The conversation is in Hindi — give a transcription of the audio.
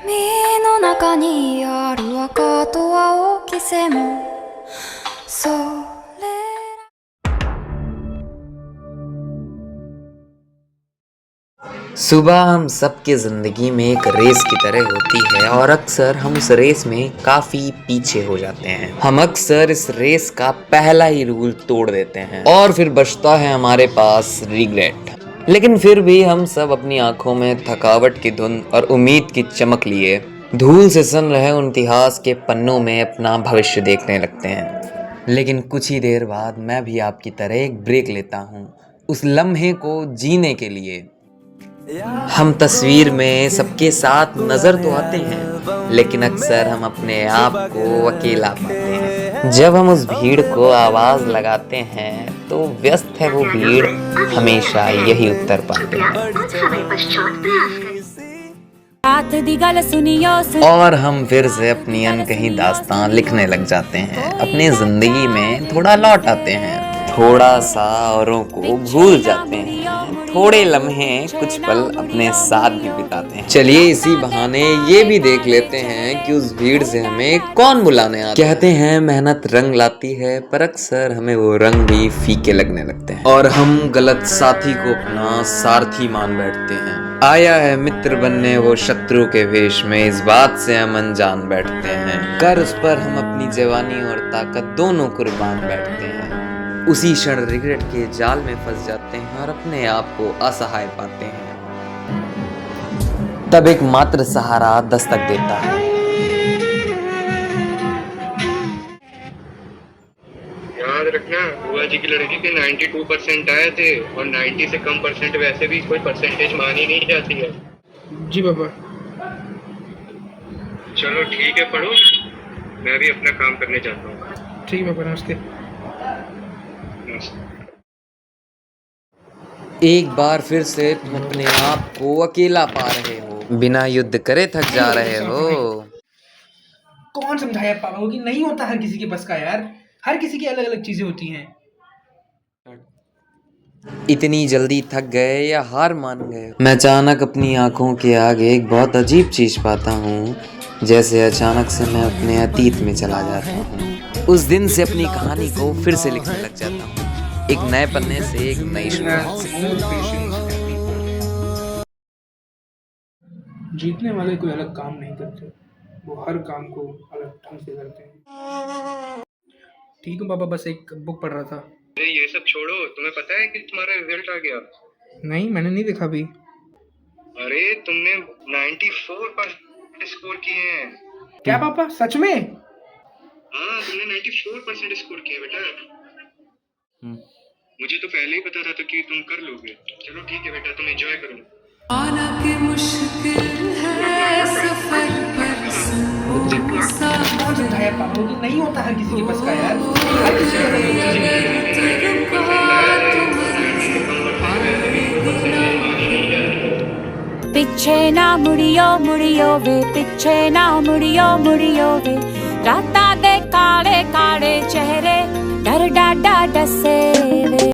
海の中にある赤と青き線もそれ सुबह हम सबके ज़िंदगी में एक रेस की तरह होती है और अक्सर हम उस रेस में काफ़ी पीछे हो जाते हैं। हम अक्सर इस रेस का पहला ही रूल तोड़ देते हैं और फिर बचता है हमारे पास रिग्रेट। लेकिन फिर भी हम सब अपनी आंखों में थकावट की धुंध और उम्मीद की चमक लिए धूल से सन रहे उन इतिहास के पन्नों में अपना भविष्य देखने लगते हैं। लेकिन कुछ ही देर बाद मैं भी आपकी तरह एक ब्रेक लेता हूँ उस लम्हे को जीने के लिए। हम तस्वीर में सबके साथ नजर तो आते हैं लेकिन अक्सर हम अपने आप को अकेला पाते हैं। जब हम उस भीड़ को आवाज लगाते हैं तो व्यस्त है वो भीड़ हमेशा यही उत्तर पाते हैं और हम फिर से अपनी अनकही दास्तान लिखने लग जाते हैं। अपनी जिंदगी में थोड़ा लौट आते हैं, थोड़ा सा औरों को भूल जाते हैं, थोड़े लम्हे कुछ पल अपने साथ भी बिताते हैं। चलिए इसी बहाने ये भी देख लेते हैं कि उस भीड़ से हमें कौन बुलाने आता है। कहते हैं मेहनत रंग लाती है पर अक्सर हमें वो रंग भी फीके लगने लगते हैं और हम गलत साथी को अपना सारथी मान बैठते हैं। आया है मित्र बनने वो शत्रु के वेश में, इस बात से हम अनजान बैठते हैं। कर उस पर हम अपनी जवानी और ताकत दोनों कुर्बान बैठते हैं। उसी क्षण रिग्रेट के जाल में फंस जाते हैं और अपने आप को असहाय पाते हैं। तब एक मात्र सहारा दस्तक देता है। याद रखना, बुआ जी की लड़की के 92% आए थे और 90 से कम परसेंट वैसे भी कोई परसेंटेज मानी नहीं जाती है। जी बाबा। चलो ठीक है, पढ़ो, मैं भी अपना काम करने जाता हूँ। ठीक है बाबा, नमस्ते। एक बार फिर से तुम अपने आप को अकेला पा रहे हो, बिना युद्ध करे थक जा रहे हो। कौन समझाया पापा को कि नहीं होता हर किसी के बस का यार, हर किसी की अलग अलग चीजें होती हैं। इतनी जल्दी थक गए या हार मान गए? मैं अचानक अपनी आंखों के आगे एक बहुत अजीब चीज पाता हूँ, जैसे अचानक से मैं अपने अतीत में चला जाता हूँ। उस दिन से अपनी कहानी को फिर से लिखने लग जाता हूँ, एक नए पन्ने से, एक नई शुरुआत से। जीतने वाले कोई अलग काम नहीं करते, वो हर काम को अलग ढंग से करते हैं। ठीक है बाबा, बस एक बुक पढ़ रहा था। अरे ये सब छोड़ो, तुम्हें पता है कि तुम्हारा रिजल्ट आ गया? नहीं, मैंने नहीं देखा अभी। अरे तुमने 94% स्कोर किए हैं। क्या पापा, सच में? हाँ, तुमने 94% स्कोर किए बेटा। मुझे तो पहले ही पता था कि तुम कर लोगे। चलो ठीक है बेटा, तुम एंजॉय करो। आना के मुश्किल है सफर पर कौन समझाया पापा को कि नहीं होता हर किसी के बस का यार, हर किसी की अलग अलग चीजें हैं। पिछे ना मुड़ियो मुड़ियो वे, पिछे ना मुड़ियो मुड़ियो वे, राता दे काले काले चेहरे डर डाडा डसे वे।